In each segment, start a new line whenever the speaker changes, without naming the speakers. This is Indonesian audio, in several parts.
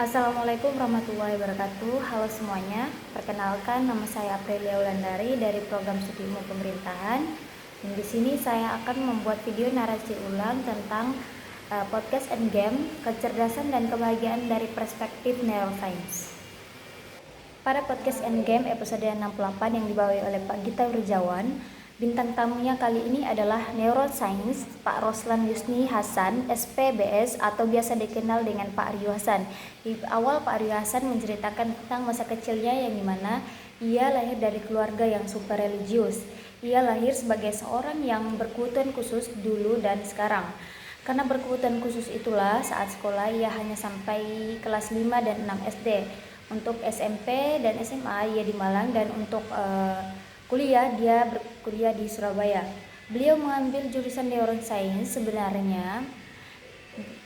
Assalamualaikum warahmatullahi wabarakatuh. Halo semuanya, perkenalkan nama saya Aprilia Wulandari dari Program Studi Ilmu Pemerintahan. Dan di sini saya akan membuat video narasi ulang tentang podcast Endgame, kecerdasan dan kebahagiaan dari perspektif neuroscience. Pada podcast Endgame episode 68 yang dibawahi oleh Pak Gita Wirjawan, bintang tamunya kali ini adalah neuroscience Pak Roslan Yusni Hasan, SPBS atau biasa dikenal dengan Pak Aryo Hasan. Di awal Pak Aryo Hasan menceritakan tentang masa kecilnya yang dimana ia lahir dari keluarga yang super religius. Ia lahir sebagai seorang yang berkebutuhan khusus dulu dan sekarang. Karena berkebutuhan khusus itulah saat sekolah ia hanya sampai kelas 5 dan 6 SD. Untuk SMP dan SMA ia di Malang dan untuk kuliah dia berkuliah di Surabaya. Beliau mengambil jurusan neuroscience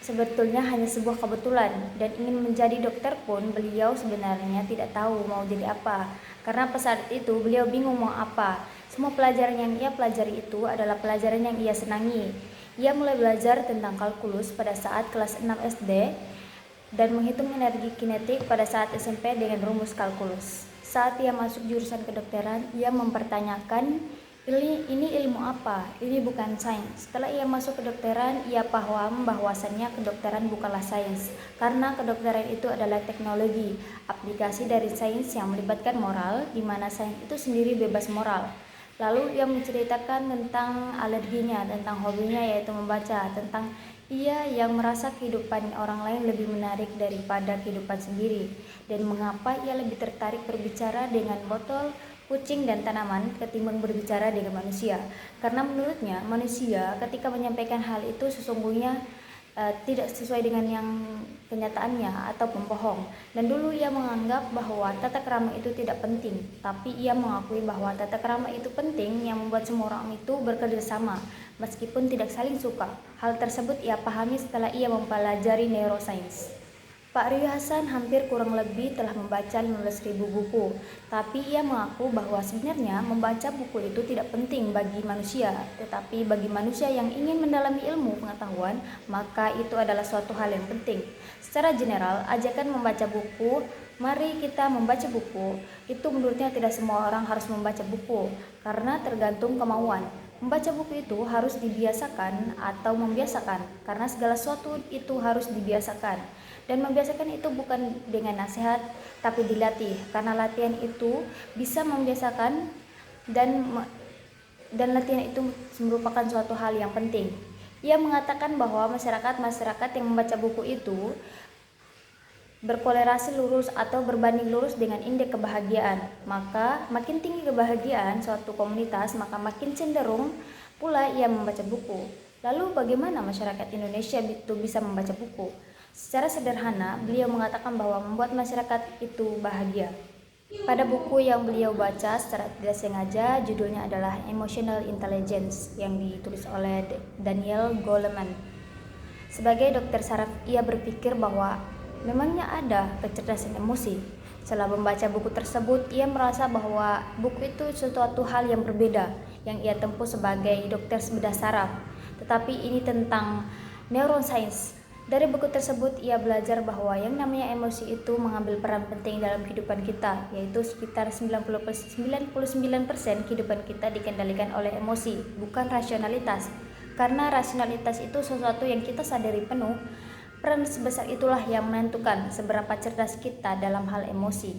sebetulnya hanya sebuah kebetulan, dan ingin menjadi dokter pun beliau sebenarnya tidak tahu mau jadi apa. Karena pada saat itu beliau bingung mau apa. Semua pelajaran yang ia pelajari itu adalah pelajaran yang ia senangi. Ia mulai belajar tentang kalkulus pada saat kelas 6 SD dan menghitung energi kinetik pada saat SMP dengan rumus kalkulus. Saat ia masuk jurusan kedokteran, ia mempertanyakan, ini ilmu apa? Ini bukan sains. Setelah ia masuk kedokteran, ia paham bahwasannya kedokteran bukanlah sains, karena kedokteran itu adalah teknologi, aplikasi dari sains yang melibatkan moral, di mana sains itu sendiri bebas moral. Lalu ia menceritakan tentang alerginya, tentang hobinya yaitu membaca, tentang ia yang merasa kehidupan orang lain lebih menarik daripada kehidupan sendiri, dan mengapa ia lebih tertarik berbicara dengan botol, kucing, dan tanaman ketimbang berbicara dengan manusia. Karena menurutnya manusia ketika menyampaikan hal itu sesungguhnya tidak sesuai dengan yang kenyataannya atau pembohong. Dan dulu ia menganggap bahwa tata krama itu tidak penting, tapi ia mengakui bahwa tata krama itu penting yang membuat semua orang itu bekerja sama meskipun tidak saling suka. Hal tersebut ia pahami setelah ia mempelajari neuroscience. Pak Aryo Hasan hampir kurang lebih telah membaca 15.000 buku, tapi ia mengaku bahwa sebenarnya membaca buku itu tidak penting bagi manusia, tetapi bagi manusia yang ingin mendalami ilmu pengetahuan, maka itu adalah suatu hal yang penting. Secara general, ajakan membaca buku, mari kita membaca buku, itu menurutnya tidak semua orang harus membaca buku, karena tergantung kemauan. Membaca buku itu harus dibiasakan atau membiasakan, karena segala sesuatu itu harus dibiasakan. Dan membiasakan itu bukan dengan nasihat, tapi dilatih, karena latihan itu bisa membiasakan dan latihan itu merupakan suatu hal yang penting. Ia mengatakan bahwa masyarakat yang membaca buku itu berkorelasi lurus atau berbanding lurus dengan indeks kebahagiaan. Maka makin tinggi kebahagiaan suatu komunitas, maka makin cenderung pula ia membaca buku. Lalu bagaimana masyarakat Indonesia itu bisa membaca buku? Secara sederhana, beliau mengatakan bahwa membuat masyarakat itu bahagia. Pada buku yang beliau baca secara tidak sengaja, judulnya adalah Emotional Intelligence yang ditulis oleh Daniel Goleman. Sebagai dokter saraf, ia berpikir bahwa memangnya ada kecerdasan emosi. Setelah membaca buku tersebut, ia merasa bahwa buku itu sesuatu hal yang berbeda yang ia tempuh sebagai dokter bedah saraf. Tetapi ini tentang neuroscience. Dari buku tersebut ia belajar bahwa yang namanya emosi itu mengambil peran penting dalam kehidupan kita, yaitu sekitar 99% kehidupan kita dikendalikan oleh emosi, bukan rasionalitas. Karena rasionalitas itu sesuatu yang kita sadari penuh, peran sebesar itulah yang menentukan seberapa cerdas kita dalam hal emosi.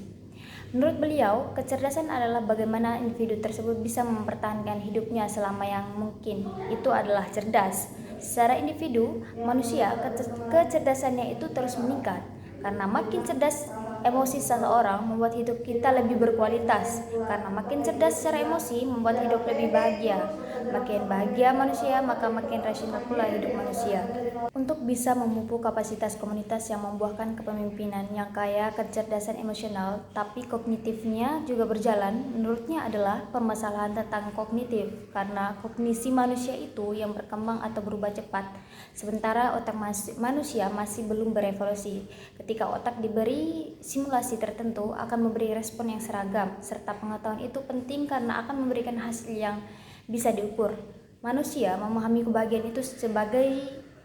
Menurut beliau, kecerdasan adalah bagaimana individu tersebut bisa mempertahankan hidupnya selama yang mungkin itu adalah cerdas. Secara individu, manusia kecerdasannya itu terus meningkat, karena makin cerdas emosi seseorang membuat hidup kita lebih berkualitas, karena makin cerdas secara emosi membuat hidup lebih bahagia. Makin bahagia manusia, maka makin rasional pula hidup manusia. Untuk bisa memupuk kapasitas komunitas yang membuahkan kepemimpinan yang kaya kecerdasan emosional, tapi kognitifnya juga berjalan, menurutnya adalah permasalahan tentang kognitif, karena kognisi manusia itu yang berkembang atau berubah cepat, sementara otak manusia masih belum berevolusi. Ketika otak diberi simulasi tertentu, akan memberi respon yang seragam, serta pengetahuan itu penting karena akan memberikan hasil yang bisa diukur. Manusia memahami kebahagiaan itu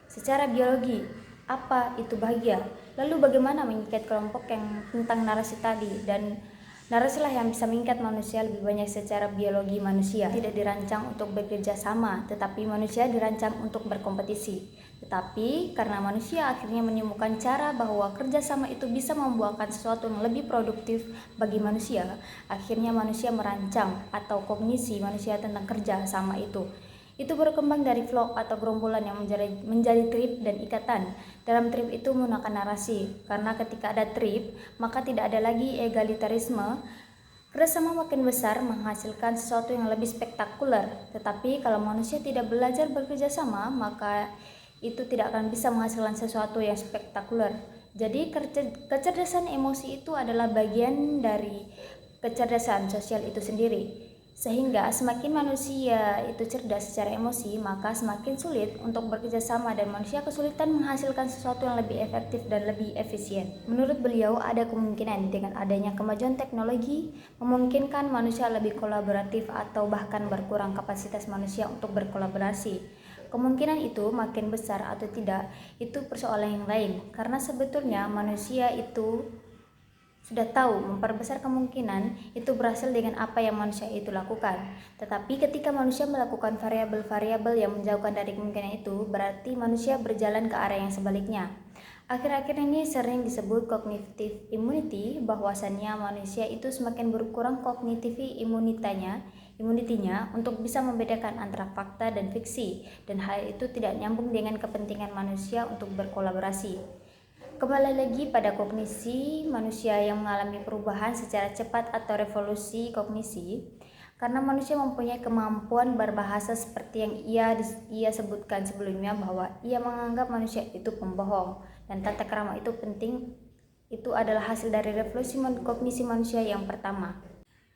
secara biologi apa itu bahagia. Lalu bagaimana mengikat kelompok yang tentang narasi tadi, dan narasilah yang bisa mengikat manusia lebih banyak secara biologi. Manusia tidak dirancang untuk bekerja sama, tetapi manusia dirancang untuk berkompetisi. Tetapi karena manusia akhirnya menemukan cara bahwa kerjasama itu bisa membuahkan sesuatu yang lebih produktif bagi manusia, akhirnya manusia merancang atau kognisi manusia tentang kerja sama itu. Itu berkembang dari vlog atau gerombolan yang menjadi trip dan ikatan. Dalam trip itu menggunakan narasi, karena ketika ada trip, maka tidak ada lagi egalitarisme. Kerjasama makin besar menghasilkan sesuatu yang lebih spektakuler. Tetapi kalau manusia tidak belajar bekerja sama, maka itu tidak akan bisa menghasilkan sesuatu yang spektakuler. Jadi kecerdasan emosi itu adalah bagian dari kecerdasan sosial itu sendiri. Sehingga semakin manusia itu cerdas secara emosi, maka semakin sulit untuk bekerja sama dan manusia kesulitan menghasilkan sesuatu yang lebih efektif dan lebih efisien. Menurut beliau, ada kemungkinan dengan adanya kemajuan teknologi memungkinkan manusia lebih kolaboratif atau bahkan berkurang kapasitas manusia untuk berkolaborasi. Kemungkinan itu makin besar atau tidak, itu persoalan yang lain, karena sebetulnya manusia itu sudah tahu memperbesar kemungkinan itu berhasil dengan apa yang manusia itu lakukan. Tetapi ketika manusia melakukan variabel-variabel yang menjauhkan dari kemungkinan itu, berarti manusia berjalan ke arah yang sebaliknya. Akhir-akhir ini sering disebut cognitive immunity, bahwasannya manusia itu semakin berkurang cognitive immunity-nya untuk bisa membedakan antara fakta dan fiksi, dan hal itu tidak nyambung dengan kepentingan manusia untuk berkolaborasi. Kembali lagi pada kognisi manusia yang mengalami perubahan secara cepat atau revolusi kognisi, karena manusia mempunyai kemampuan berbahasa seperti yang ia sebutkan sebelumnya, bahwa ia menganggap manusia itu pembohong dan tata krama itu penting. Itu adalah hasil dari revolusi kognisi manusia yang pertama.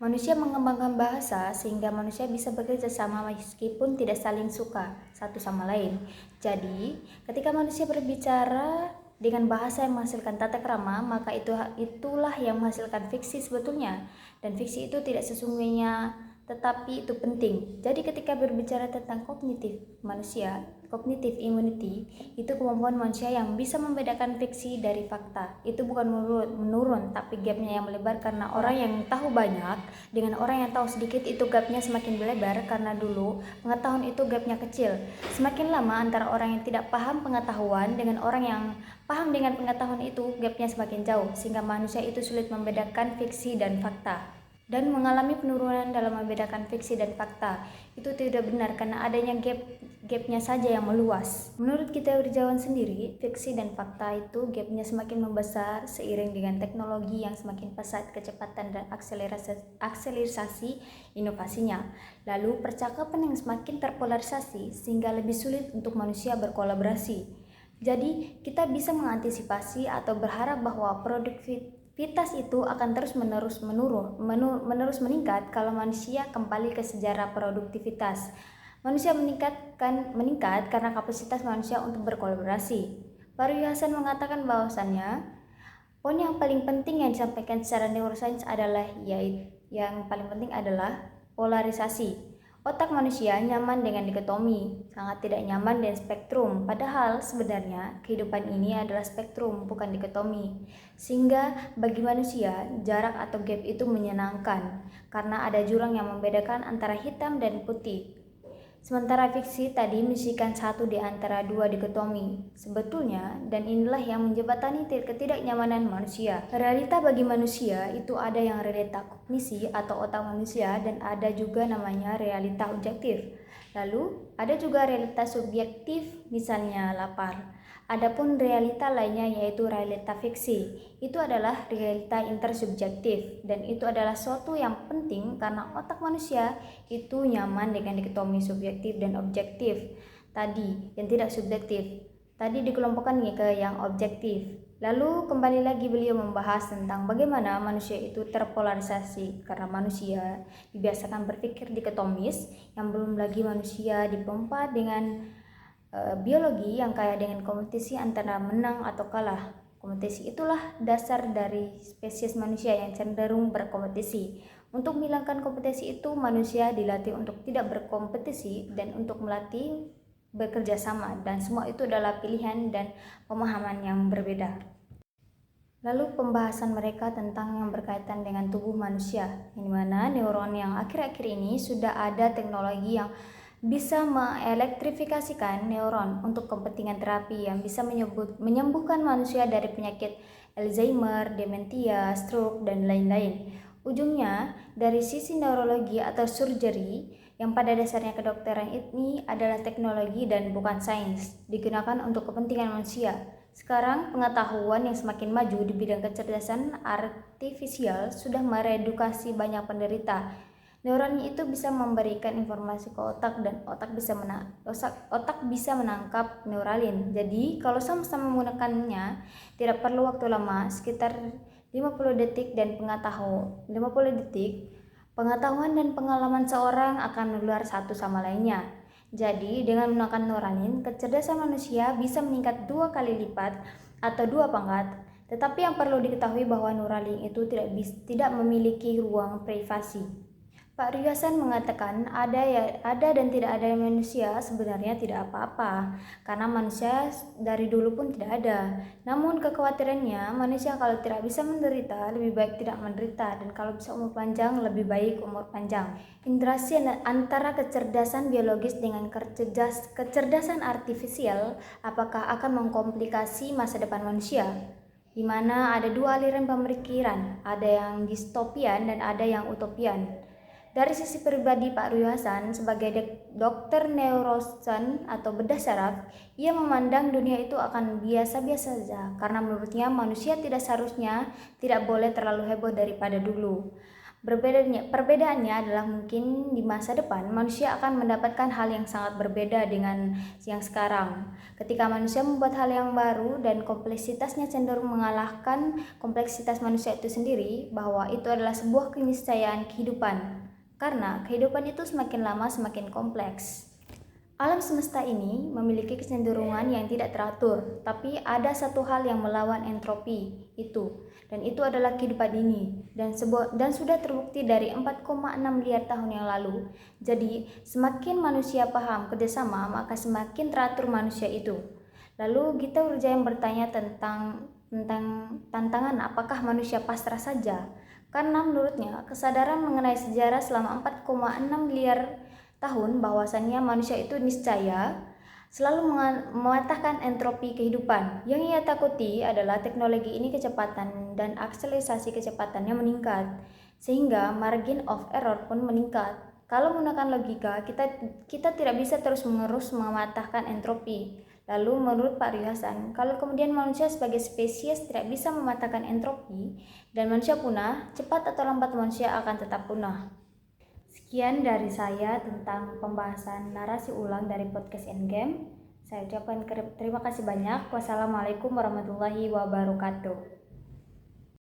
Manusia mengembangkan bahasa sehingga manusia bisa bekerja sama meskipun tidak saling suka satu sama lain. Jadi, ketika manusia berbicara dengan bahasa yang menghasilkan tata krama, maka itulah yang menghasilkan fiksi sebetulnya. Dan fiksi itu tidak sesungguhnya, tetapi itu penting. Jadi ketika berbicara tentang kognitif manusia, cognitive immunity, itu kemampuan manusia yang bisa membedakan fiksi dari fakta. Itu bukan menurun, tapi gapnya yang melebar, karena orang yang tahu banyak dengan orang yang tahu sedikit itu gapnya semakin melebar, karena dulu pengetahuan itu gapnya kecil. Semakin lama antara orang yang tidak paham pengetahuan dengan orang yang paham dengan pengetahuan itu, gapnya semakin jauh, sehingga manusia itu sulit membedakan fiksi dan fakta dan mengalami penurunan dalam membedakan fiksi dan fakta. Itu tidak benar, karena adanya gapnya saja yang meluas. Menurut kita Wirjawan sendiri, fiksi dan fakta itu gapnya semakin membesar seiring dengan teknologi yang semakin pesat kecepatan dan akselerasi inovasinya. Lalu percakapan yang semakin terpolarisasi sehingga lebih sulit untuk manusia berkolaborasi. Jadi kita bisa mengantisipasi atau berharap bahwa produktivitas itu akan terus-menerus meningkat kalau manusia kembali ke sejarah produktivitas. Manusia meningkat karena kapasitas manusia untuk berkolaborasi. Fahri Hasan mengatakan bahwasannya poin yang paling penting yang disampaikan secara neuroscience adalah polarisasi. Otak manusia nyaman dengan dikotomi, sangat tidak nyaman dengan spektrum. Padahal sebenarnya kehidupan ini adalah spektrum, bukan dikotomi. Sehingga bagi manusia, jarak atau gap itu menyenangkan, karena ada jurang yang membedakan antara hitam dan putih. Sementara fiksi tadi menisikan satu di antara dua dikotomi sebetulnya, dan inilah yang menjembatani ketidaknyamanan manusia. Realita bagi manusia itu ada yang realita kognisi atau otak manusia, dan ada juga namanya realita objektif. Lalu ada juga realita subjektif, misalnya lapar. Adapun realita lainnya yaitu realita fiksi. Itu adalah realita intersubjektif, dan itu adalah suatu yang penting karena otak manusia itu nyaman dengan dikotomi subjektif dan objektif tadi, yang tidak subjektif. Tadi dikelompokkan ke yang objektif. Lalu kembali lagi beliau membahas tentang bagaimana manusia itu terpolarisasi karena manusia dibiasakan berpikir dikotomis, yang belum lagi manusia dipompa dengan biologi yang kaya dengan kompetisi antara menang atau kalah. Kompetisi itulah dasar dari spesies manusia yang cenderung berkompetisi. Untuk menghilangkan kompetisi itu, manusia dilatih untuk tidak berkompetisi, dan untuk melatih bekerja sama, dan semua itu adalah pilihan dan pemahaman yang berbeda. Lalu pembahasan mereka tentang yang berkaitan dengan tubuh manusia, di mana neuron yang akhir-akhir ini sudah ada teknologi yang bisa mengelektrifikasikan neuron untuk kepentingan terapi yang bisa menyembuhkan manusia dari penyakit Alzheimer, dementia, stroke, dan lain-lain. Ujungnya, dari sisi neurologi atau surgery, yang pada dasarnya kedokteran ini adalah teknologi dan bukan sains, digunakan untuk kepentingan manusia. Sekarang, pengetahuan yang semakin maju di bidang kecerdasan artifisial sudah meredukasi banyak penderita. Neuronnya itu bisa memberikan informasi ke otak dan otak bisa menangkap neuralin. Jadi, kalau sama-sama menggunakannya, tidak perlu waktu lama, sekitar 50 detik pengetahuan dan pengalaman seorang akan menular satu sama lainnya. Jadi, dengan menggunakan neuralin, kecerdasan manusia bisa meningkat 2 kali lipat atau 2 pangkat. Tetapi yang perlu diketahui bahwa neuralin itu tidak memiliki ruang privasi. Pak Riasan mengatakan ada dan tidak ada manusia sebenarnya tidak apa-apa, karena manusia dari dulu pun tidak ada. Namun kekhawatirannya, manusia kalau tidak bisa menderita, lebih baik tidak menderita, dan kalau bisa umur panjang, lebih baik umur panjang. Interaksi antara kecerdasan biologis dengan kecerdasan artifisial, apakah akan mengkomplikasi masa depan manusia? Di mana ada dua aliran pemikiran, ada yang distopian dan ada yang utopian. Dari sisi pribadi Pak Rui Hasan sebagai dokter neurosurgeon atau bedah saraf, ia memandang dunia itu akan biasa-biasa saja karena menurutnya manusia tidak boleh terlalu heboh daripada dulu. Perbedaannya adalah mungkin di masa depan manusia akan mendapatkan hal yang sangat berbeda dengan yang sekarang. Ketika manusia membuat hal yang baru dan kompleksitasnya cenderung mengalahkan kompleksitas manusia itu sendiri, bahwa itu adalah sebuah keniscayaan kehidupan. Karena kehidupan itu semakin lama semakin kompleks. Alam semesta ini memiliki kecenderungan yang tidak teratur, tapi ada satu hal yang melawan entropi itu, dan itu adalah kehidupan ini, dan sudah terbukti dari 4,6 miliar tahun yang lalu. Jadi, semakin manusia paham kerjasama, maka semakin teratur manusia itu. Lalu Gita Wirjayan bertanya tentang tantangan apakah manusia pasrah saja? Karena menurutnya kesadaran mengenai sejarah selama 4,6 miliar tahun bahwasannya manusia itu niscaya selalu mematahkan entropi kehidupan. Yang ia takuti adalah teknologi ini kecepatan dan akselerasi kecepatannya meningkat, sehingga margin of error pun meningkat. Kalau menggunakan logika, kita tidak bisa terus-menerus mematahkan entropi. Lalu menurut Pak Rui Hasan, kalau kemudian manusia sebagai spesies tidak bisa mematahkan entropi dan manusia punah, cepat atau lambat manusia akan tetap punah. Sekian dari saya tentang pembahasan narasi ulang dari podcast Endgame. Saya ucapkan terima kasih banyak. Wassalamualaikum warahmatullahi wabarakatuh.